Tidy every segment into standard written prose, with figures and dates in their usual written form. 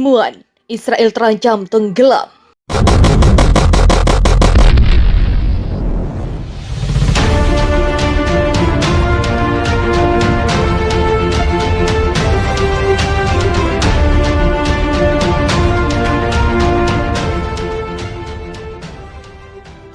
Ilmuwan, Israel terancam tenggelam.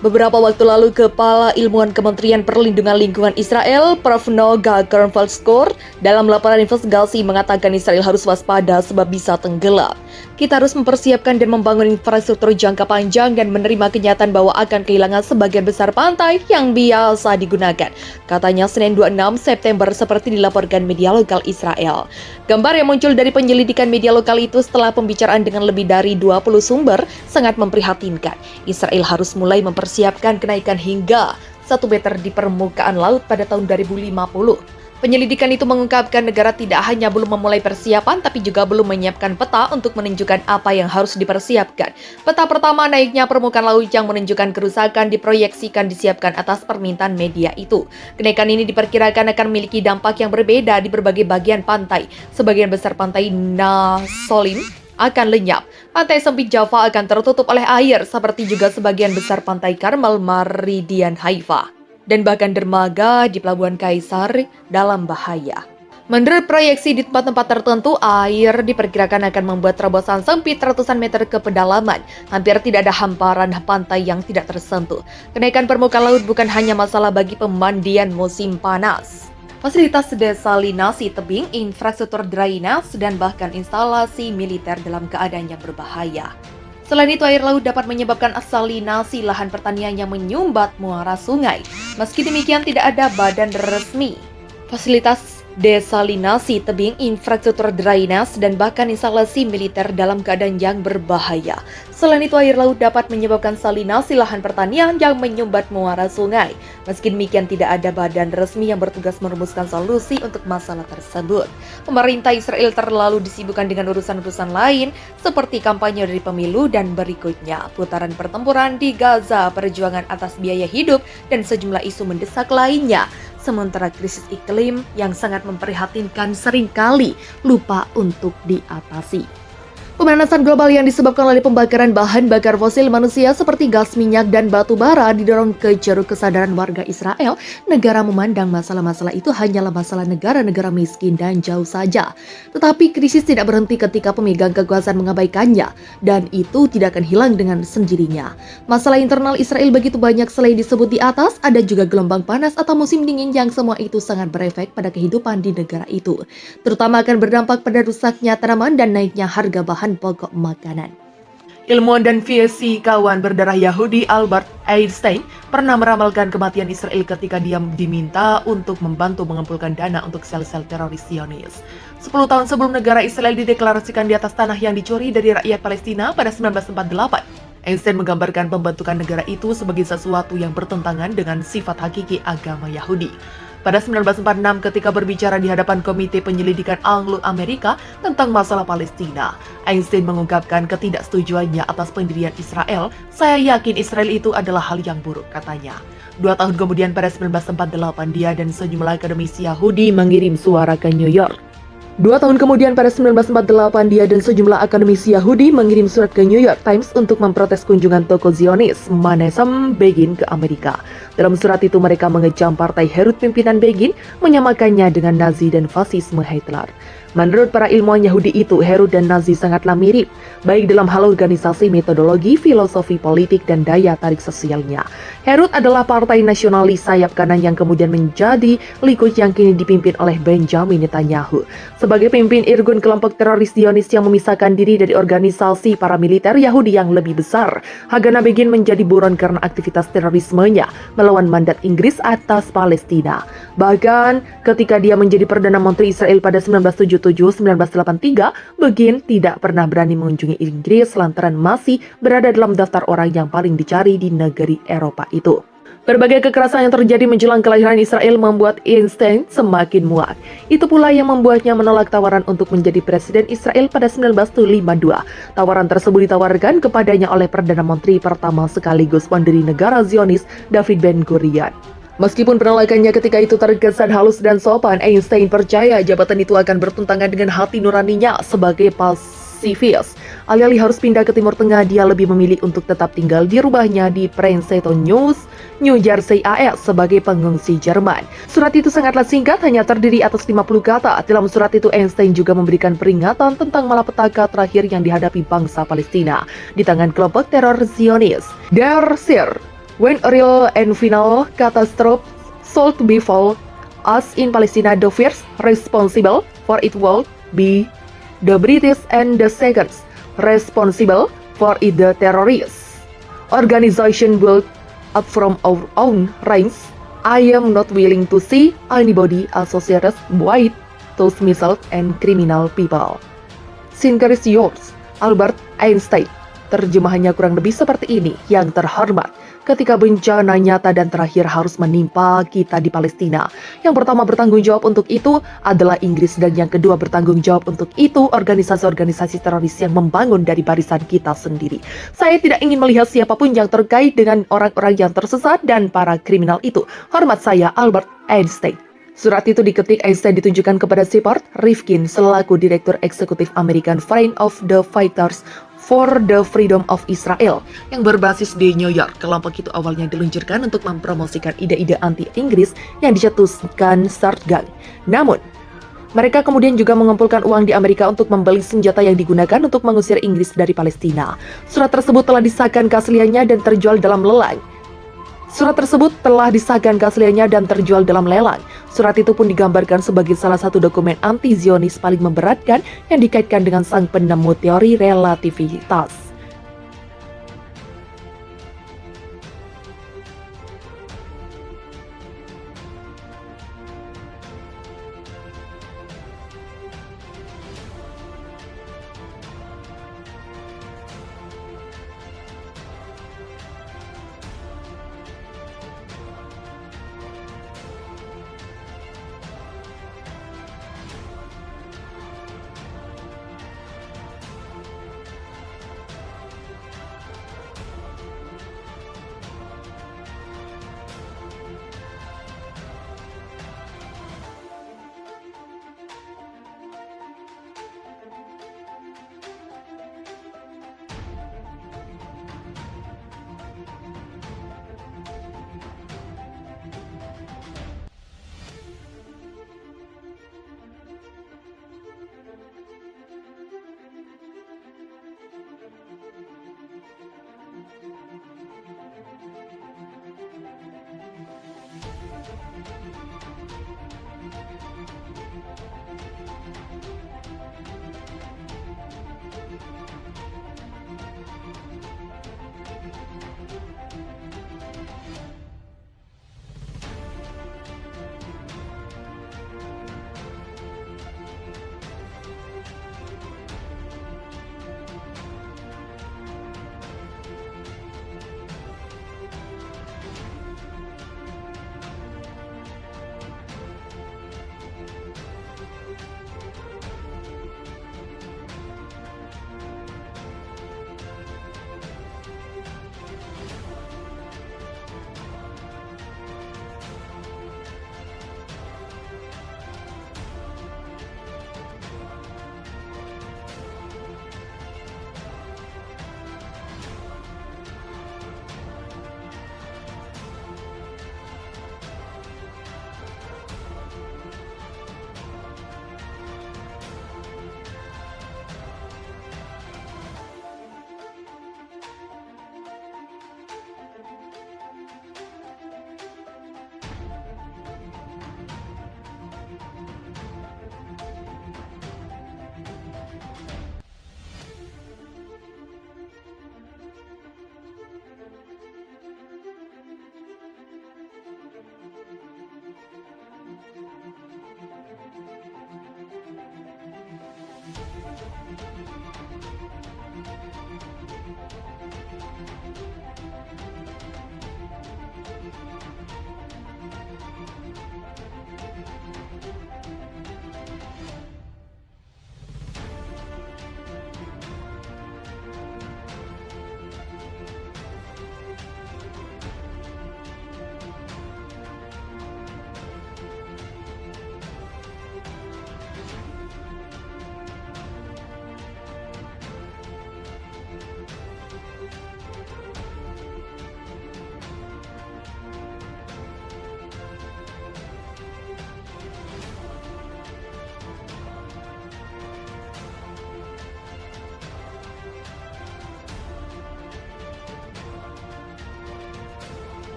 Beberapa waktu lalu, Kepala Ilmuwan Kementerian Perlindungan Lingkungan Israel, Prof. Noga Kernfeldskor, dalam laporan investigasi mengatakan Israel harus waspada sebab bisa tenggelam. Kita harus mempersiapkan dan membangun infrastruktur jangka panjang dan menerima kenyataan bahwa akan kehilangan sebagian besar pantai yang biasa digunakan, katanya Senin 26 September seperti dilaporkan media lokal Israel. Gambar yang muncul dari penyelidikan media lokal itu setelah pembicaraan dengan lebih dari 20 sumber sangat memprihatinkan. Israel harus mulai mempersiapkan kenaikan hingga 1 meter di permukaan laut pada tahun 2050. Penyelidikan itu mengungkapkan negara tidak hanya belum memulai persiapan, tapi juga belum menyiapkan peta untuk menunjukkan apa yang harus dipersiapkan. Peta pertama, naiknya permukaan laut yang menunjukkan kerusakan disiapkan atas permintaan media itu. Kenaikan ini diperkirakan akan memiliki dampak yang berbeda di berbagai bagian pantai. Sebagian besar pantai Nasolim akan lenyap. Pantai sempit Java akan tertutup oleh air, seperti juga sebagian besar pantai Karmel, Meridian Haifa, dan bahkan dermaga di Pelabuhan Kaisar dalam bahaya. Menurut proyeksi di tempat-tempat tertentu, air diperkirakan akan membuat terobosan sempit ratusan meter ke pedalaman. Hampir tidak ada hamparan pantai yang tidak tersentuh. Kenaikan permukaan laut bukan hanya masalah bagi pemandian musim panas. Fasilitas desalinasi tebing, infrastruktur drainase, dan bahkan instalasi militer dalam keadaan yang berbahaya. Selain itu, air laut dapat menyebabkan asalinasi lahan pertanian yang menyumbat muara sungai. Meski demikian, tidak ada badan resmi. Fasilitas desalinasi tebing, infrastruktur drainase, dan bahkan instalasi militer dalam keadaan yang berbahaya. Selain itu, air laut dapat menyebabkan salinasi lahan pertanian yang menyumbat muara sungai. Meski demikian, tidak ada badan resmi yang bertugas merumuskan solusi untuk masalah tersebut. Pemerintah Israel terlalu disibukkan dengan urusan-urusan lain, seperti kampanye dari pemilu dan berikutnya putaran pertempuran di Gaza, perjuangan atas biaya hidup, dan sejumlah isu mendesak lainnya. Sementara krisis iklim yang sangat memprihatinkan seringkali lupa untuk diatasi. Pemanasan global yang disebabkan oleh pembakaran bahan bakar fosil manusia seperti gas minyak dan batu bara didorong ke jeruk kesadaran warga Israel. Negara memandang masalah-masalah itu hanyalah masalah negara-negara miskin dan jauh saja. Tetapi krisis tidak berhenti ketika pemegang kekuasaan mengabaikannya, dan itu tidak akan hilang dengan sendirinya. Masalah internal Israel begitu banyak, selain disebut di atas, ada juga gelombang panas atau musim dingin yang semua itu sangat berefek pada kehidupan di negara itu. Terutama akan berdampak pada rusaknya tanaman dan naiknya harga bahan pokok makanan. Ilmuwan dan fisikawan berdarah Yahudi Albert Einstein pernah meramalkan kematian Israel ketika dia diminta untuk membantu mengumpulkan dana untuk sel-sel teroris Zionis. 10 tahun sebelum negara Israel dideklarasikan di atas tanah yang dicuri dari rakyat Palestina pada 1948, Einstein menggambarkan pembentukan negara itu sebagai sesuatu yang bertentangan dengan sifat hakiki agama Yahudi. Pada 1946, ketika berbicara di hadapan Komite Penyelidikan Anglo-Amerika tentang masalah Palestina, Einstein mengungkapkan ketidaksetujuannya atas pendirian Israel. "Saya yakin Israel itu adalah hal yang buruk," katanya. 2 tahun kemudian, pada 1948, dia dan sejumlah akademisi Yahudi mengirim suara ke New York. 2 tahun kemudian, pada 1948, dia dan sejumlah akademisi Yahudi mengirim surat ke New York Times untuk memprotes kunjungan tokoh Zionis, Menachem Begin, ke Amerika. Dalam surat itu, mereka mengecam partai Herut pimpinan Begin, menyamakannya dengan Nazi dan fasisme Hitler. Menurut para ilmuwan Yahudi itu, Herut dan Nazi sangatlah mirip, baik dalam hal organisasi, metodologi, filosofi politik, dan daya tarik sosialnya. Herut adalah partai nasionalis sayap kanan yang kemudian menjadi Likud yang kini dipimpin oleh Benjamin Netanyahu. Sebagai pemimpin irgun kelompok teroris Zionis yang memisahkan diri dari organisasi paramiliter Yahudi yang lebih besar, Haganah Begin menjadi buron karena aktivitas terorismenya melawan mandat Inggris atas Palestina. Bahkan ketika dia menjadi Perdana Menteri Israel pada 1977-1983, Begin tidak pernah berani mengunjungi Inggris lantaran masih berada dalam daftar orang yang paling dicari di negeri Eropa itu. Berbagai kekerasan yang terjadi menjelang kelahiran Israel membuat Einstein semakin muak. Itu pula yang membuatnya menolak tawaran untuk menjadi presiden Israel pada 1952. Tawaran tersebut ditawarkan kepadanya oleh Perdana Menteri pertama sekaligus pendiri negara Zionis, David Ben-Gurion. Meskipun penolakannya ketika itu terkesan halus dan sopan, Einstein percaya jabatan itu akan bertentangan dengan hati nuraninya sebagai pasifis. Alih-alih harus pindah ke Timur Tengah, dia lebih memilih untuk tetap tinggal di rumahnya di Princeton News, New Jersey AS sebagai pengungsi Jerman. Surat itu sangatlah singkat, hanya terdiri atas 50 kata. Dalam surat itu, Einstein juga memberikan peringatan tentang malapetaka terakhir yang dihadapi bangsa Palestina di tangan kelompok teror Zionis. There, sir, when a real and final catastrophe should befall us in Palestine, the first responsible for it will be the British and the second responsible for it the terrorists. Organization built up from our own ranks. I am not willing to see anybody associated with those missiles and criminal people. Sincerely yours, Albert Einstein. Terjemahannya kurang lebih seperti ini. Yang terhormat, ketika bencana nyata dan terakhir harus menimpa kita di Palestina, yang pertama bertanggung jawab untuk itu adalah Inggris, dan yang kedua bertanggung jawab untuk itu organisasi-organisasi teroris yang membangun dari barisan kita sendiri. Saya tidak ingin melihat siapapun yang terkait dengan orang-orang yang tersesat dan para kriminal itu. Hormat saya, Albert Einstein. Surat itu diketik Einstein ditunjukkan kepada Shepard Rifkin selaku Direktur Eksekutif American Friend of the Fighters for the Freedom of Israel yang berbasis di New York. Kelompok itu awalnya diluncurkan untuk mempromosikan ide-ide anti-Inggris yang dicetuskan Sartgang. Namun, mereka kemudian juga mengumpulkan uang di Amerika untuk membeli senjata yang digunakan untuk mengusir Inggris dari Palestina. Surat tersebut telah disahkan keasliannya dan terjual dalam lelang. Surat itu pun digambarkan sebagai salah satu dokumen anti-Zionis paling memberatkan yang dikaitkan dengan sang penemu teori relativitas.